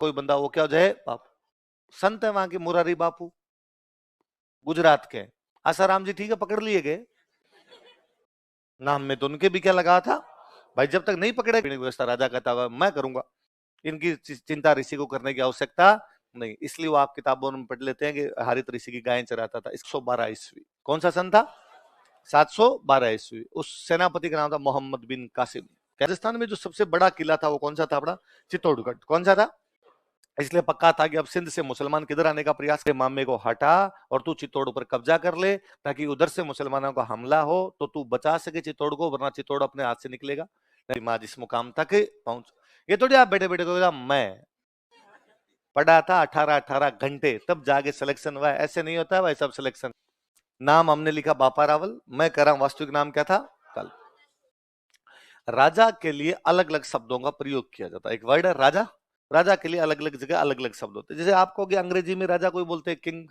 कोई बंदा वो क्या हो जाए बापू। संत है वहां के मुरारी बापू, गुजरात के। आसाराम जी ठीक है, पकड़ लिए गए, नाम में तो उनके भी क्या लगा था भाई, जब तक नहीं पकड़े व्यवस्था। राजा कहता होगा मैं करूंगा, इनकी चिंता ऋषि को करने की आवश्यकता नहीं। इसलिए वो आप किताबों में पढ़ लेते हैं कि हरित ऋषि की गायें चराता था। 112 ईस्वी, कौन सा सन था? 712 ईस्वी। उस सेनापति का नाम था मोहम्मद बिन कासिम। राजस्थान में जो सबसे बड़ा किला था वो कौन सा था अपना? चित्तौड़गढ़। कौन सा था? इसलिए पक्का था कि अब सिंध से मुसलमान किधर आने का प्रयास के, मामे को हटा और तू चित्तौड़ पर कब्जा कर ले, ताकि उधर से मुसलमानों का हमला हो तो तू बचा सके चित्तौड़ को, वरना चित्तौड़ अपने हाथ से निकलेगा। मां जिस मुकाम तक पहुंच, ये थोड़ी आप बेटे बेटे को मैं पढ़ा था 18 घंटे तब जाके सिलेक्शन हुआ, ऐसे नहीं होता है भाई सब सिलेक्शन। नाम हमने लिखा बापा रावल, मैं कह रहा हूं वास्तविक नाम क्या था? कल। राजा के लिए अलग अलग शब्दों का प्रयोग किया जाता है। एक वर्ड है राजा, राजा के लिए अलग अलग जगह अलग अलग शब्द होते हैं। जैसे आपको कि अंग्रेजी में राजा कोई बोलते हैं किंग,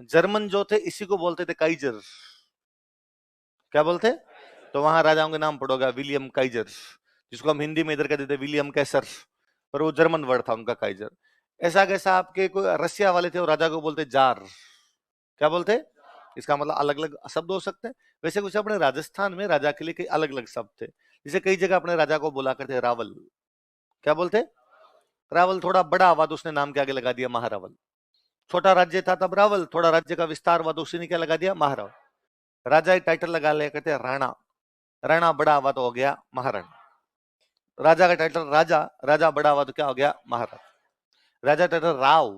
जर्मन जो थे इसी को बोलते थे काइजर। क्या बोलते? तो वहां राजाओं के नाम पढ़ोगा विलियम काइजर, जिसको हम हिंदी में इधर कहते थे विलियम कैसर, पर वो जर्मन वर्ड था उनका काइजर। ऐसा कैसा आपके कोई रसिया वाले थे, वो राजा को बोलते जार। क्या बोलते? इसका मतलब अलग अलग शब्द हो सकते हैं। वैसे कुछ अपने राजस्थान में राजा के लिए कई अलग अलग शब्द थे। जैसे कई जगह अपने राजा को बोला करते रावल। क्या बोलते? रावल। थोड़ा बड़ा हुआ तो उसने नाम के आगे लगा दिया महारावल। छोटा राज्य था तब रावल, थोड़ा राज्य का विस्तार हुआ तो उसी ने क्या लगा दिया? महारावल। राजा एक टाइटल लगा लिया करते राणा, राणा बड़ा हुआ तो हो गया महाराणा। राजा का टाइटल राजा, राजा बड़ा हुआ तो क्या हो गया? महाराज। राजा टाइटल राव,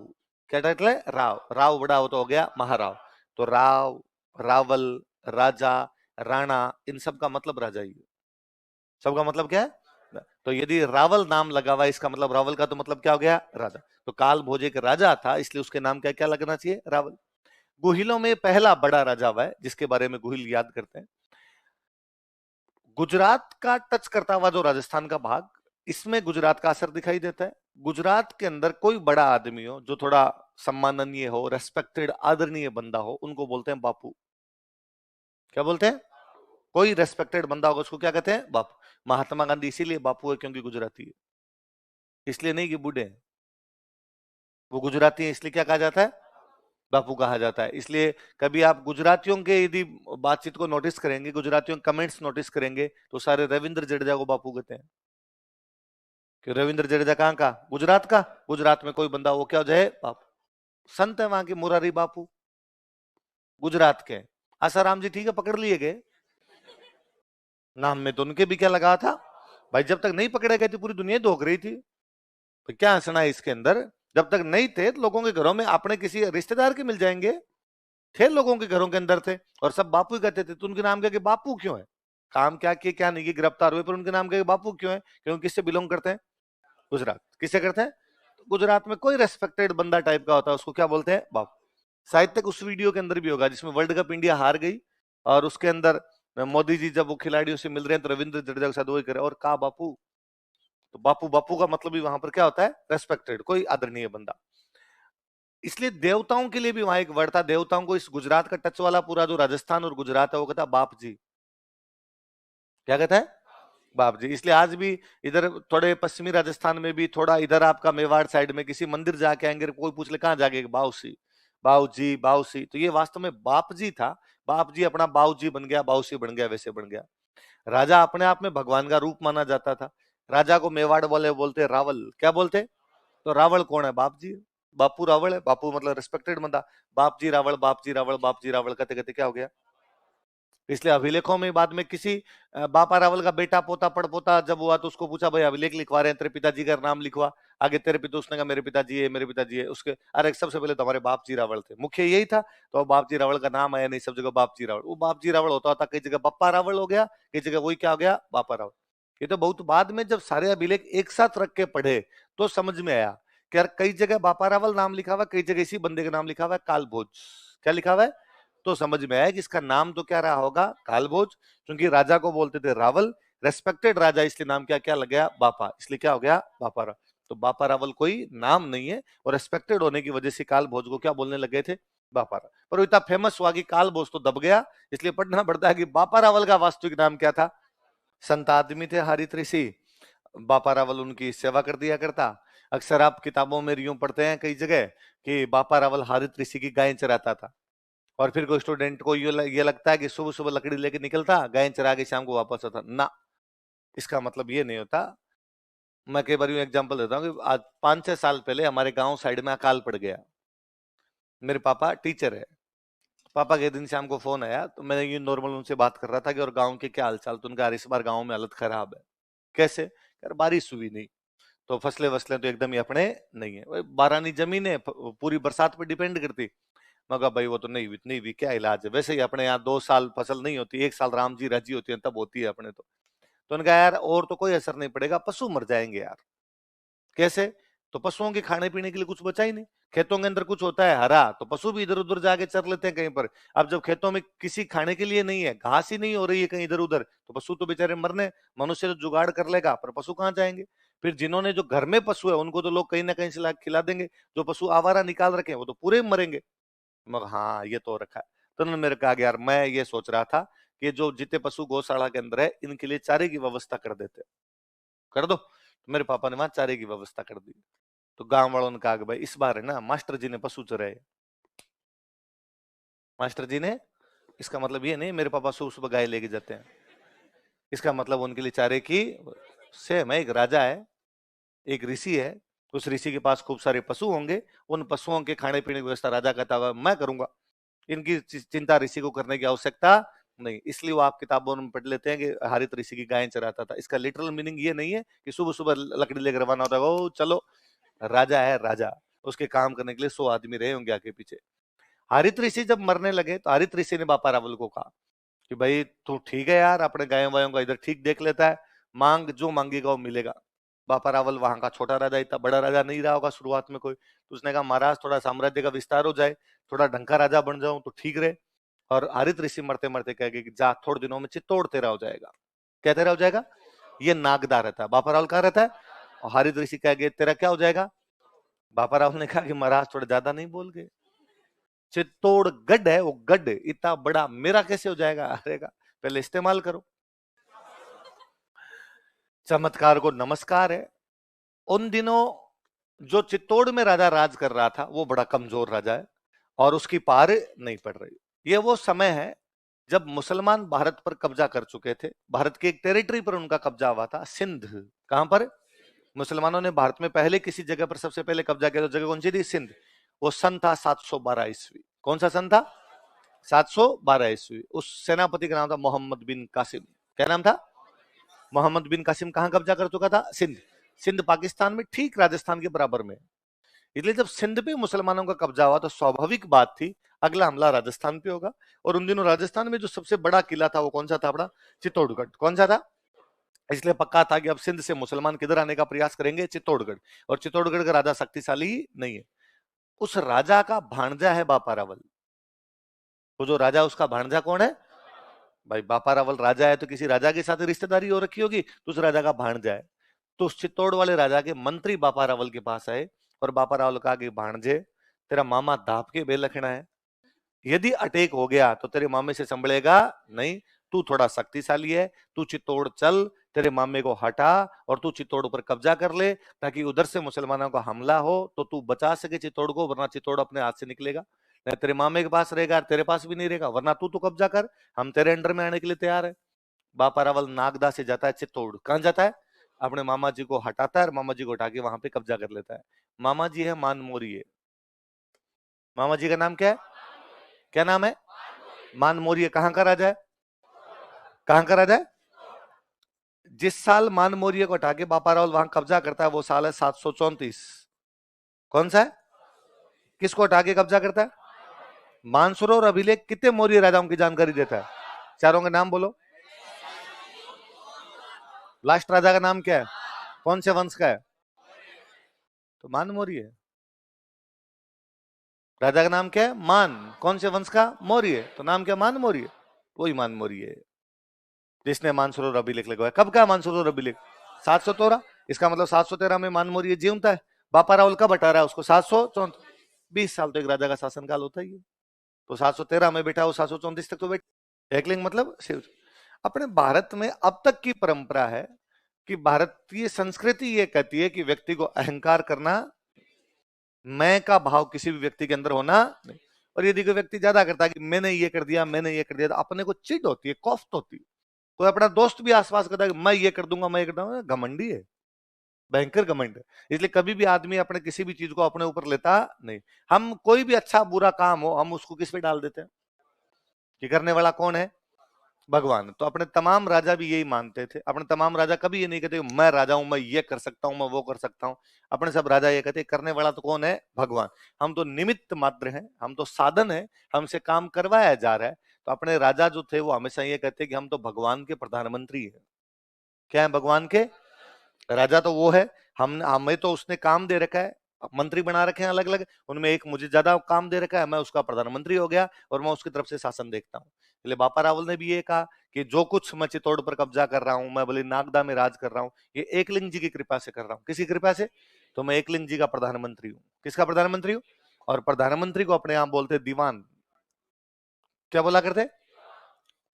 क्या टाइटल है? राव, राव बड़ा हो तो हो गया महाराव। तो राव, रावल, राजा, राणा, इन सब का मतलब राजा ही है। सबका मतलब क्या है? तो यदि रावल नाम लगा हुआ, इसका मतलब रावल का तो मतलब क्या हो गया? राजा। तो काल भोज एक राजा था, इसलिए उसके नाम क्या क्या लगना चाहिए? रावल। गुहिलों में पहला बड़ा राजा हुआ है जिसके बारे में गुहिल याद करते हैं। गुजरात का टच करता हुआ जो राजस्थान का भाग, इसमें गुजरात का असर दिखाई देता है। गुजरात के अंदर कोई बड़ा आदमी हो जो थोड़ा सम्माननीय हो, रेस्पेक्टेड आदरणीय बंदा हो, उनको बोलते हैं बापू। क्या बोलते हैं? कोई रेस्पेक्टेड बंदा होगा उसको क्या कहते हैं? बापू। महात्मा गांधी इसीलिए बापू है क्योंकि गुजराती है, इसलिए नहीं कि बूढ़े हैं। वो गुजराती है इसलिए क्या कहा जाता है? बापू कहा जाता है। इसलिए कभी आप गुजरातियों के यदि बातचीत को नोटिस करेंगे, गुजरातियों के कमेंट्स नोटिस करेंगे, तो सारे रविंद्र जडेजा को बापू कहते हैं। कि रविंद्र जडेजा कहाँ का? गुजरात का। गुजरात में कोई बंदा वो क्या हो जाए? बापू। संत है वहां के मुरारी बापू, गुजरात के। आसाराम जी ठीक है, पकड़ लिए गए, नाम में तो उनके भी क्या लगा था भाई, जब तक नहीं पकड़े गए थे पूरी दुनिया धोख रही थी। तो क्या हंसना है इसके अंदर? जब तक नहीं थे तो लोगों के घरों में अपने किसी रिश्तेदार के मिल जाएंगे, थे लोगों के घरों के अंदर थे और सब बापू ही कहते थे। तो उनके नाम क्या, बापू क्यों है? काम क्या किए क्या नहीं किए, गिरफ्तार हुए, पर उनके नाम क्या बापू क्यों है? क्योंकि किससे बिलोंग करते हैं? गुजरात। किससे करते हैं? तो गुजरात में कोई रेस्पेक्टेड बंदा टाइप का होता है, उसको क्या बोलते हैं? बापू। शायद तक उस वीडियो के अंदर भी होगा जिसमें वर्ल्ड कप इंडिया हार गई और उसके अंदर मोदी जी जब वो खिलाड़ियों से मिल रहे हैं तो रविंद्र जडेजा के साथ वही करे और कहा बापू। तो बापू, बापू का मतलब भी वहां पर क्या होता है? रेस्पेक्टेड, कोई आदरणीय बंदा। इसलिए देवताओं के लिए भी वहां एक वर्ड था। देवताओं को इस गुजरात का टच वाला पूरा जो राजस्थान और गुजरात है वो कहता बाप जी। क्या कहता है? बाप जी। इसलिए आज भी इधर थोड़े पश्चिमी राजस्थान में भी, थोड़ा इधर आपका मेवाड़ साइड में किसी मंदिर जाके आएंगे, कोई पूछ ले कहां जाके, बाऊसी, बाऊजी, बाऊसी, तो ये वास्तव में बाप जी था। बाप जी अपना बाऊजी बन गया, बाऊसी बन गया, वैसे बन गया। राजा अपने आप में भगवान का रूप माना जाता था। राजा को मेवाड़ वाले बोलते रावल। क्या बोलते? तो रावल कौन है? बाप जी। बापू रावल है, बापू मतलब रिस्पेक्टेड बंदा। बाप जी रावल, बाप जी रावल, बाप जी रावल कहते कहते क्या हो गया? इसलिए अभिलेखों में बाद में किसी बापा रावल का बेटा पोता पड़पोता जब हुआ तो उसको पूछा भाई अभिलेख लिखवा रहे हैं, तेरे पिताजी का नाम लिखवा, आगे तेरे पिता, उसने कहा मेरे पिताजी है, मेरे पिताजी है। उसके अरे सबसे पहले तो हमारे बाप जी रावल थे, मुख्य यही था। तो बाप जी रावल का नाम आया नहीं, सब जगह बाप जी रावल। वो बाप जी रावल होता था, कई जगह बप्पा रावल हो गया, कई जगह वही क्या हो गया? बापा रावल। ये तो बहुत बाद में जब सारे अभिलेख एक साथ रख के पढ़े तो समझ में आया कि यार कई जगह बापा रावल नाम लिखा हुआ, कई जगह इसी बंदे का नाम लिखा हुआ है कालभोज। क्या लिखा हुआ है? तो समझ में आया कि इसका नाम तो क्या रहा होगा? कालभोज। क्योंकि राजा को बोलते थे रावल, रेस्पेक्टेड राजा, इसलिए नाम क्या क्या लग गया? बापा, इसलिए क्या हो गया? बापा रावल। तो बापा रावल कोई नाम नहीं है और रेस्पेक्टेड होने की वजह से कालभोज को क्या बोलने लगे थे? बापा रावल। पर इतना फेमस हुआ कि कालभोज तो दब गया, इसलिए पढ़ना पड़ता है कि बापा रावल का वास्तविक नाम क्या था? संत आदमी थे हरित ऋषि, बापा रावल उनकी सेवा कर दिया करता। अक्सर आप किताबों में यूं पढ़ते हैं कई जगह कि बापा रावल हरित ऋषि की गायें चराता था, और फिर कोई स्टूडेंट को ये लगता है कि सुबह सुबह लकड़ी लेके निकलता, गायें चरा के शाम को वापस आता ना। इसका मतलब ये नहीं होता। मैं कई बार यूं एग्जांपल देता हूँ कि आज 5-6 साल पहले हमारे गांव साइड में अकाल पड़ गया। मेरे पापा टीचर है। पापा के दिन शाम को फोन आया, तो मैं ये नॉर्मल उनसे बात कर रहा था कि और गांव के क्या हालचाल, तो उनका यार इस बार गांव में हालत खराब है। कैसे? यार बारिश हुई नहीं, तो फसलें वसलें तो एकदम ही अपने नहीं है, भाई बारानी जमीन है, पूरी बरसात पे डिपेंड करती। मैं कहा भाई वो तो नहीं हुई, नहीं हुई, क्या इलाज है, वैसे ही अपने यहाँ 2 साल फसल नहीं होती, 1 साल राम जी राजी होती है तब होती है अपने तो उनका यार और तो कोई असर नहीं पड़ेगा, पशु मर जाएंगे यार। कैसे? तो पशुओं के खाने पीने के लिए कुछ बचा ही नहीं। खेतों के अंदर कुछ होता है हरा, तो पशु भी इधर उधर जाके चर लेते हैं कहीं पर। अब जब खेतों में किसी खाने के लिए नहीं है, घास ही नहीं हो रही है कहीं इधर उधर, तो पशु तो बेचारे मरने। मनुष्य तो जुगाड़ कर लेगा, पर पशु कहाँ जाएंगे? फिर जिन्होंने जो घर में पशु है उनको तो लोग कहीं ना कहीं से ला के खिला देंगे, जो पशु आवारा निकाल रखे हैं वो तो पूरे मरेंगे। मगर हाँ ये तो रखा है। तो उन्होंने मेरे कहा कि यार मैं ये सोच रहा था कि जो जितने पशु गौशाला के अंदर है इनके लिए चारे की व्यवस्था कर देते, कर दो। तो मेरे पापा ने वहां चारे की व्यवस्था कर दी। तो गांव वालों ने कहा कि भाई इस बार है ना मास्टर जी ने पशु चराए। मास्टर जी ने, इसका मतलब ये नहीं मेरे पापा सुबह सुबह गाय लेके जाते हैं। इसका मतलब उनके लिए चारे की सेम है। एक राजा है, एक ऋषि है, उस ऋषि के पास खूब सारे पशु होंगे, उन पशुओं के खाने पीने की व्यवस्था राजा कहता होगा मैं करूंगा। इनकी चिंता ऋषि को करने की आवश्यकता नहीं। इसलिए वो आप किताबों में पढ़ लेते हैं कि हरित ऋषि की गायें चराता था। इसका लिटरल मीनिंग ये नहीं है कि सुबह सुबह लकड़ी लेकर रवाना होता है ओ चलो। राजा है राजा, उसके काम करने के लिए 100 आदमी रहे होंगे आगे पीछे। हरित ऋषि जब मरने लगे तो हरित ऋषि ने बापा रावल को कहा कि भाई तू ठीक है यार, अपने गायों वायों का इधर ठीक देख लेता है, मांग जो मांगेगा वो मिलेगा। बापा रावल वहां का छोटा राजा, इतना बड़ा राजा नहीं रहा होगा शुरुआत में कोई, तो उसने कहा महाराज थोड़ा साम्राज्य का विस्तार हो जाए, थोड़ा ढंग का राजा बन जाऊं तो ठीक रहे। और हरित ऋषि मरते मरते कह गए कि जा थोड़े दिनों में चित्तौड़ तेरा हो जाएगा। क्या तेरा हो जाएगा? ये नागदा रहता है। बापा रावल कहाँ रहता है? और हरित ऋषि कह गए तेरा क्या हो जाएगा? बापा राव ने कहा कि महाराज थोड़ा ज्यादा नहीं बोल गए, चित्तौड़गढ़ है वो गढ़, इतना बड़ा मेरा कैसे हो जाएगा? अरे का पहले इस्तेमाल करो। चमत्कार को नमस्कार है। उन दिनों जो चित्तौड़ में राजा राज कर रहा था वो बड़ा कमजोर राजा है और उसकी पार नहीं पड़ रही। ये वो समय है जब मुसलमान भारत पर कब्जा कर चुके थे। भारत की एक टेरिटरी पर उनका कब्जा हुआ था, सिंध। कहां पर मुसलमानों ने भारत में पहले किसी जगह पर सबसे पहले कब्जा किया, तो जगह कौन सी थी? सिंध। वो सन था 712 ईस्वी। कौन सा सन था? 712 ईस्वी। उस सेनापति का नाम था मोहम्मद बिन कासिम। क्या नाम था? मोहम्मद बिन कासिम। कहां कब्जा कर चुका था? सिंध। सिंध पाकिस्तान में ठीक राजस्थान के बराबर में। इसलिए जब सिंध पे मुसलमानों का कब्जा हुआ तो स्वाभाविक बात थी अगला हमला राजस्थान पे होगा। और उन दिनों राजस्थान में जो सबसे बड़ा किला था वो कौन सा था? अपना चित्तौड़गढ़। कौन सा था? इसलिए पक्का था कि अब सिंध से मुसलमान किधर आने का प्रयास करेंगे? चित्तौड़गढ़। और चित्तौड़गढ़ का राजा शक्तिशाली नहीं है। उस राजा का भांजा है बापा रावल। वो जो राजा उसका भांजा कौन है? भाई बापा रावल राजा है तो किसी राजा के साथ रिश्तेदारी हो रखी होगी, तो उस राजा का भांजा है। तो उस चित्तौड़ वाले राजा के मंत्री बापा रावल के पास आए और बापा रावल कहा कि भांजे तेरा मामा दाप के बेलखना है, यदि अटैक हो गया तो तेरे मामे से संभलेगा नहीं। तू थोड़ा शक्तिशाली है, तू चित्तौड़ चल, तेरे मामे को हटा और तू चित्तौड़ पर कब्जा कर ले, ताकि उधर से मुसलमानों का हमला हो तो तू बचा सके चित्तौड़ को, वरना चित्तौड़ अपने हाथ से निकलेगा। नहीं तेरे मामे के पास रहेगा, तेरे पास भी नहीं रहेगा, वरना तू तो कब्जा कर, हम तेरे अंडर में आने के लिए तैयार है। बापा रावल नागदा से जाता है चित्तौड़। कहां जाता है? अपने मामा जी को हटाता है और मामा जी को हटा के वहां पे कब्जा कर लेता है। मामा जी है मान मोरिये। मामा जी का नाम क्या है? क्या नाम है? मान मोरिये। कहां का राजा है? कहां का राजा है? जिस साल मान मौर्य को हटा के बापा रावल वहां कब्जा करता है वो साल है 734। कौन सा है? किसको हटा के कब्जा करता है? मानसरोवर अभिलेख कितने मौर्य राजाओं की जानकारी देता है? चारों के नाम बोलो। लास्ट राजा का नाम क्या है? कौन से वंश का है? तो मान मौर्य है। राजा का नाम क्या है? मान। कौन से वंश का? मौर्य। तो नाम क्या? मान मौर्य। वही मान मौर्य है जिसने मानसरोवर अभिलेख लगवाया। कब का मानसरोवर अभिलेख? 713। इसका मतलब 713 में मान मौर्य जीवता है। बापा रावल कब हटा रहा है उसको? 734। 20 साल तो एक राजा का शासनकाल होता ही है। तो 713 में बैठा, वो 734 तक तो बैठा। एकलिंग मतलब शिव। अपने भारत में अब तक की परंपरा है कि भारतीय संस्कृति ये कहती है कि व्यक्ति को अहंकार करना, मैं का भाव किसी भी व्यक्ति के अंदर होना नहीं। और यदि कोई व्यक्ति ज्यादा करता है कि मैंने ये कर दिया, मैंने ये कर दिया, तो अपने को चिढ़ होती है, कॉफ्त होती है। कोई अपना दोस्त भी आसपास करता है कि मैं ये कर दूंगा, मैं ये कर दूंगा, घमंडी है, भयंकर घमंड है। इसलिए कभी भी आदमी अपने किसी भी चीज को अपने ऊपर लेता नहीं। हम कोई भी अच्छा बुरा काम हो, हम उसको किस पे डाल देते हैं कि करने वाला कौन है? भगवान। तो अपने तमाम राजा भी यही मानते थे। अपने तमाम राजा कभी ये नहीं कहते मैं राजा हूं, मैं ये कर सकता हूं, मैं वो कर सकता हूं। अपने सब राजा ये कहते करने वाला तो कौन है? भगवान। हम तो निमित्त मात्र हैं, हम तो साधन है, हमसे काम करवाया जा रहा है। तो अपने राजा जो थे वो हमेशा ये कहते कि हम तो भगवान के प्रधानमंत्री हैं। क्या है? भगवान के राजा तो वो है, हम हमें तो उसने काम दे रखा है, मंत्री बना रखे हैं अलग अलग, उनमें एक मुझे ज्यादा काम दे रखा है, मैं उसका प्रधानमंत्री हो गया और मैं उसकी तरफ से शासन देखता हूँ। इसलिए बापा रावल ने भी ये कहा कि जो कुछ मैं चित्तौड़ पर कब्जा कर रहा हूं, मैं बोले नागदा में राज कर रहा हूं, ये एकलिंग जी की कृपा से कर रहा हूं। किसी कृपा से? तो मैं एकलिंग जी का प्रधानमंत्री हूँ। किसका प्रधानमंत्री हूँ? और प्रधानमंत्री को अपने आप बोलते दीवान। क्या बोला करते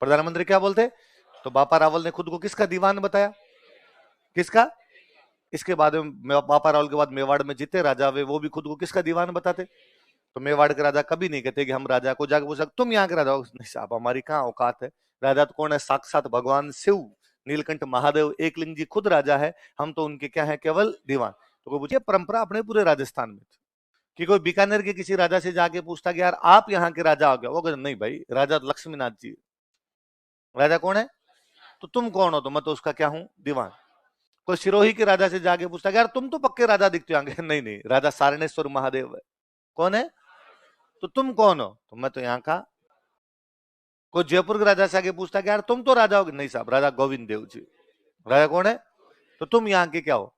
प्रधानमंत्री? क्या बोलते? तो बापा रावल ने खुद को किसका दीवान बताया? किसका? इसके बाद में बापा रावल के बाद मेवाड़ में जितने राजा हुए वो भी खुद को किसका दीवान बताते? तो मेवाड़ के राजा कभी नहीं कहते कि हम राजा को जाकर पूछ सकते तुम यहाँ के राजा हो। नहीं साहब, हमारी कहाँ औकात है। राजा तो कौन है? साक्षात भगवान शिव, नीलकंठ महादेव एकलिंग जी खुद राजा है, हम तो उनके क्या है? केवल दीवान। तो कोई पूछिए परंपरा अपने पूरे राजस्थान में थी कि कोई बीकानेर के किसी राजा से जाके पूछता कि यार आप यहाँ के राजा हो गया, वो कहते नहीं भाई, राजा लक्ष्मीनाथ जी। राजा कौन है? तो तुम कौन हो? तो मैं तो उसका क्या हूँ? दीवान। कोई सिरोही के राजा से जाके पूछता यार तुम तो पक्के राजा दिखते होंगे। नहीं नहीं, राजा सारणेश्वर महादेव है। कौन है? तो तुम कौन हो? तो मैं तो यहाँ का। कोई जयपुर के राजा से आके पूछता कि यार तुम तो राजा हो? नहीं साहब, राजा गोविंद देव जी। राजा कौन है? तो तुम यहाँ के क्या हो?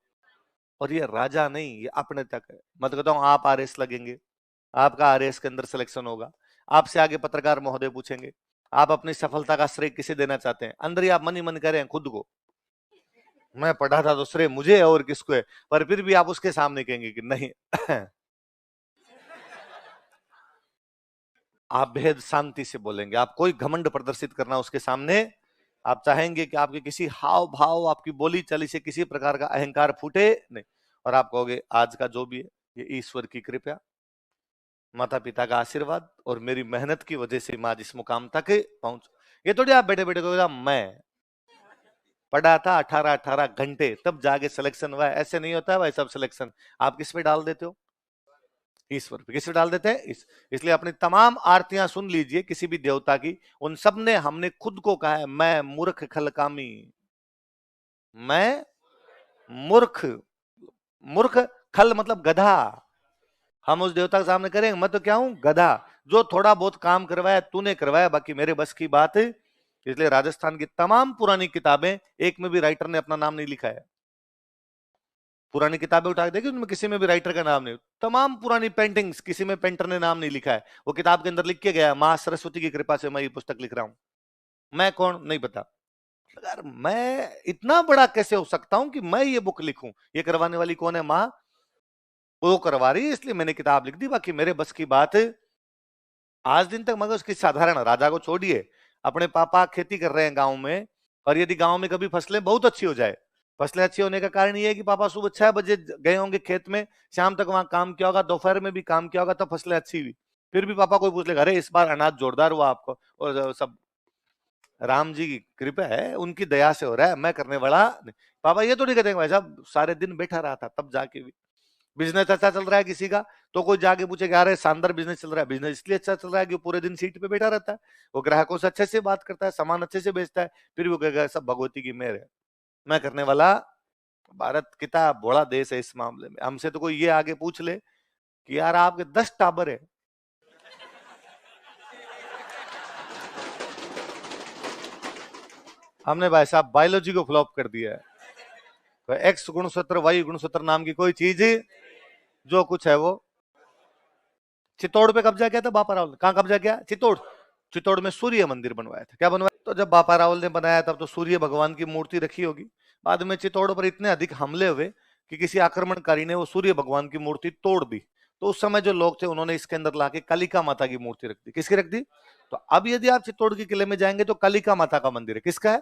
और ये राजा नहीं, ये अपने तक है। मैं तो कहता हूँ आप आरएस लगेंगे, आपका आरएस के अंदर सिलेक्शन होगा, आपसे आगे पत्रकार महोदय पूछेंगे आप अपनी सफलता का श्रेय किसे देना चाहते हैं, अंदर ही आप मन ही मन करें खुद को मैं पढ़ा था तो श्रेय मुझे है और किसको है, पर फिर भी आप उसके सामने कहेंगे कि नहीं। आप बेहद शांति से बोलेंगे, आप कोई घमंड प्रदर्शित करना उसके सामने, आप चाहेंगे कि आपके किसी हाव भाव, आपकी बोली चाली से किसी प्रकार का अहंकार फूटे नहीं। और आप कहोगे आज का जो भी है ये ईश्वर की कृपा, माता पिता का आशीर्वाद और मेरी मेहनत की वजह से मैं आज इस मुकाम तक पहुंच। ये थोड़ी आप बैठे बैठे कहोगे मैं पढ़ा था 18-18 घंटे तब जाके सिलेक्शन हुआ है, ऐसे नहीं होता है भाई सब सिलेक्शन। आप किस पे डाल देते हो? ईश्वर पे। किस पे डाल देते हैं? इसलिए अपनी तमाम आरतियां सुन लीजिए किसी भी देवता की, उन सब ने हमने खुद को कहा है मैं मूर्ख खलकामी, मैं मूर्ख। मूर्ख, खल मतलब गधा। हम उस देवता के सामने करेंगे मैं तो क्या हूं? गधा। जो थोड़ा बहुत काम करवाया तूने करवाया, बाकी मेरे बस की बात है। इसलिए राजस्थान की तमाम पुरानी किताबें, एक में भी राइटर ने अपना नाम नहीं लिखा है। पुरानी किताबें उठा के देखिए, उनमें किसी में भी राइटर का नाम नहीं। तमाम पुरानी पेंटिंग्स, किसी में पेंटर ने नाम नहीं लिखा है। वो किताब के अंदर लिख के गया मां सरस्वती की कृपा से मैं ये पुस्तक लिख रहा हूं। मैं कौन? नहीं पता। यार मैं इतना बड़ा कैसे हो सकता हूं कि मैं ये बुक लिखूं? ये करवाने वाली कौन है? मां। वो करवा रही है इसलिए मैंने किताब लिख दी, बाकी मेरे बस की बात है। आज दिन तक मगर उसकी साधारण, राजा को छोड़िए, अपने पापा खेती कर रहे हैं गांव में, और यदि गांव में कभी फसलें बहुत अच्छी हो जाए, फसलें अच्छी होने का कारण ये है कि पापा सुबह 6 बजे गए होंगे खेत में, शाम तक वहां काम किया होगा, दोपहर में भी काम किया होगा, तब फसलें अच्छी हुई। फिर भी पापा कोई पूछ लेगा अरे इस बार अनाज जोरदार हुआ आपको, और सब राम जी की कृपा है, उनकी दया से हो रहा है, मैं करने वाला नहीं। पापा ये तो नहीं कहते भाई साहब सारे दिन बैठा रहा था तब जाके भी। बिजनेस अच्छा चल रहा है किसी का, तो कोई जाके पूछे कि अरे शानदार बिजनेस चल रहा है। बिजनेस इसलिए अच्छा चल रहा है कि वो पूरे दिन सीट पे बैठा रहता है, वो ग्राहकों से अच्छे से बात करता है, सामान अच्छे से बेचता है, फिर वो कहेगा सब भगवती की मेहर है, मैं करने वाला। भारत कितना बड़ा देश है इस मामले में। हमसे तो कोई ये आगे पूछ ले कि यार आपके 10 टावर है, हमने भाई साहब बायोलॉजी को फ्लॉप कर दिया है। तो एक्स गुणसूत्र वाई गुणसूत्र नाम की कोई चीज, जो कुछ है वो। चित्तौड़ पे कब्जा किया था बापा रावल ने। कहां कब्जा किया? चित्तौड़। चित्तौड़ में सूर्य मंदिर बनवाया था। क्या बनवाया? तो जब बापा रावल ने बनाया तब तो सूर्य भगवान की मूर्ति रखी होगी। बाद में चित्तौड़ पर इतने अधिक हमले हुए कि किसी आक्रमणकारी ने वो सूर्य भगवान की मूर्ति तोड़ दी। तो उस समय जो लोग थे उन्होंने इसके अंदर लाके कालिका माता की मूर्ति रख दी। किसकी रख दी? तो अब यदि आप चित्तौड़ के किले में जाएंगे तो कालिका माता का मंदिर है। किसका है?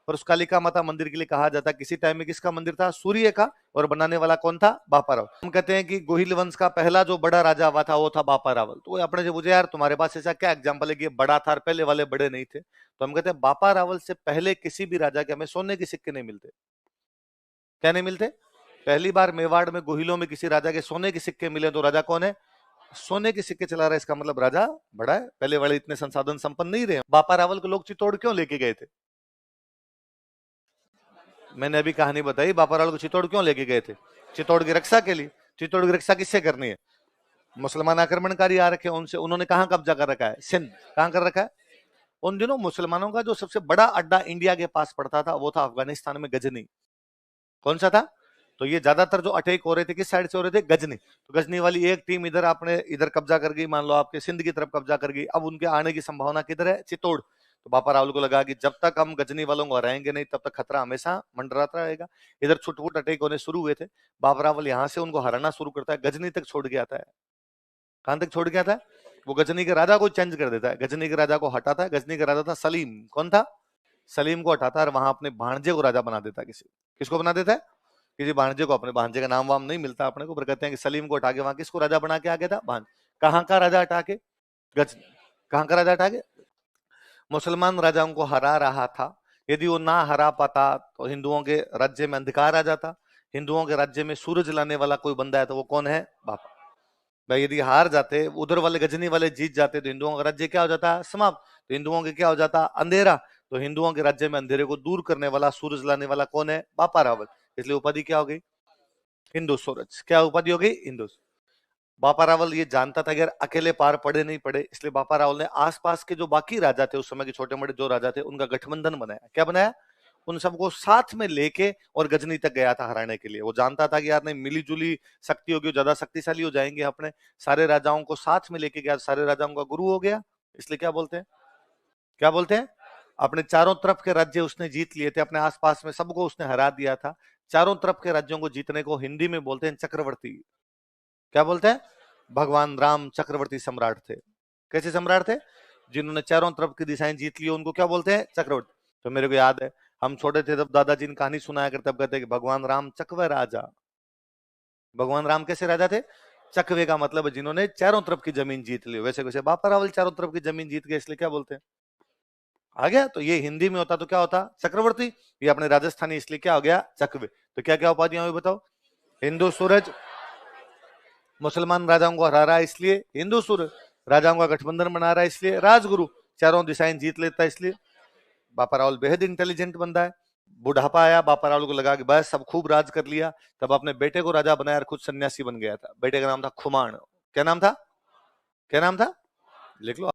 पर उस कालिका माता मंदिर के लिए कहा जाता किसी टाइम में किसका मंदिर था? सूर्य का। और बनाने वाला कौन था? बापा रावल। हम कहते हैं कि गोहिल वंश का पहला जो बड़ा राजा हुआ था वो था बापा रावल। तो अपने से पूछे यार तुम्हारे पास ऐसा क्या एग्जाम्पल है कि बड़ा था और पहले वाले बड़े नहीं थे? तो हम कहते हैं बापा रावल से पहले किसी भी राजा के हमें सोने के सिक्के नहीं मिलते। क्या नहीं मिलते? पहली बार मेवाड़ में गोहिलों में किसी राजा के सोने के सिक्के मिले तो राजा कौन है? सोने के सिक्के चला रहा है, इसका मतलब राजा बड़ा है। पहले वाले इतने संसाधन संपन्न नहीं रहे। बापा रावल को लोग चित्तौड़ क्यों लेके गए थे? मैंने अभी कहानी बताई, बापा रावल को चित्तौड़ क्यों लेके गए थे? चित्तौड़ की रक्षा के लिए। चित्तौड़ की रक्षा किससे करनी है? मुसलमान आक्रमणकारी आ रखे उनसे। उन्होंने कहां कब्जा कर रखा है? सिंध। कहां कर रखा है? उन दिनों मुसलमानों का जो सबसे बड़ा अड्डा इंडिया के पास पड़ता था वो था अफगानिस्तान में गजनी। कौन सा था? तो ये ज्यादातर जो अटैक हो रहे थे किस साइड से हो रहे थे? गजनी। तो गजनी वाली एक टीम इधर आपने इधर कब्जा कर गई, मान लो आपके सिंध की तरफ कब्जा कर गई। अब उनके आने की संभावना किधर है? चित्तौड़। तो बापा रावल को लगा कि जब तक हम गजनी वालों को हराएंगे नहीं तब तक खतरा हमेशा मंडराता रहेगा। इधर छुटपुट अटैक होने शुरू हुए थे। बापा रावल यहाँ से उनको हराना शुरू करता है, गजनी तक छोड़ के आता है। कहां तक छोड़ के आता है? वो गजनी के राजा को चेंज कर देता है। गजनी के राजा को हटाता है। गजनी का राजा था सलीम। कौन था? सलीम को हटाता है और वहां अपने भांजे को राजा बना देता है। किसको बना देता है? किसी भांजे को। अपने भांजे का नाम वाम नहीं मिलता अपने को, पर कहते हैं कि सलीम को हटा के वहां किसको राजा बना के आ गया था? भांज। कहां का राजा हटा के? गज। कहां का राजा हटा के? मुसलमान राजाओं को हरा रहा था। यदि वो ना हरा पाता तो हिंदुओं के राज्य में अंधकार आ जाता। हिंदुओं के राज्य में सूरज लाने वाला कोई बंदा है तो वो कौन है? बापा। भाई यदि हार जाते, उधर वाले गजनी वाले जीत जाते तो हिंदुओं का राज्य क्या हो जाता? समाप्त। तो हिंदुओं के क्या हो जाता? अंधेरा। तो हिंदुओं के राज्य में अंधेरे को दूर करने वाला, सूरज लाने वाला कौन है? बापा रावल। इसलिए उपाधि क्या हो गई? हिंदू सूरज। क्या उपाधि हो गई? हिंदू। बापा रावल ये जानता था अगर अकेले पार पड़े नहीं पड़े, इसलिए बापा रावल ने आसपास के जो बाकी राजा थे, उस समय के छोटे मोटे जो राजा थे, उनका गठबंधन बनाया। क्या बनाया? उन सबको साथ में लेके और गजनी तक गया था हराने के लिए। वो जानता था कि यार नहीं मिली जुली शक्ति होगी, ज्यादा शक्तिशाली हो जाएंगे। अपने सारे राजाओं को साथ में लेके गया, सारे राजाओं का गुरु हो गया। इसलिए क्या बोलते हैं? क्या बोलते हैं? अपने चारों तरफ के राज्य उसने जीत लिए थे, अपने आसपास में सबको उसने हरा दिया था। चारों तरफ के राज्यों को जीतने को हिंदी में बोलते हैं चक्रवर्ती। क्या बोलते हैं? भगवान राम चक्रवर्ती सम्राट थे। कैसे सम्राट थे? जिन्होंने चारों तरफ की दिशाएं जीत ली, उनको क्या बोलते हैं? चक्रवर्ती। तो मेरे को याद है हम छोटे थे तब दादाजी ने कहानी सुनाया करते, तब कहते कि भगवान राम चकवे राजा। भगवान राम कैसे राजा थे? चकवे का मतलब जिन्होंने चारों तरफ की जमीन जीत ली। वैसे वैसे बापा रावल चारों तरफ की जमीन जीत गए, इसलिए क्या बोलते हैं? आ गया। तो ये हिंदी में होता तो क्या होता? चक्रवर्ती। ये अपने राजस्थानी, इसलिए क्या हो गया? चकवे। तो क्या क्या उपाधियां हुई बताओ? हिंदू सूरज। मुसलमान राजाओं को हरा रहा है इसलिए हिंदू सूरज। राजाओं का गठबंधन बना रहा है इसलिए राजगुरु। चारों दिशाएं जीत लेता है इसलिए। बापा रावल बेहद इंटेलिजेंट बंदा है। बुढ़ापा आया, बापा रावल को लगा कि बस सब खूब राज कर लिया। तब अपने बेटे को राजा बनाया और खुद सन्यासी बन गया था। बेटे का नाम था खुमान। क्या नाम था? क्या नाम था? लिख लो।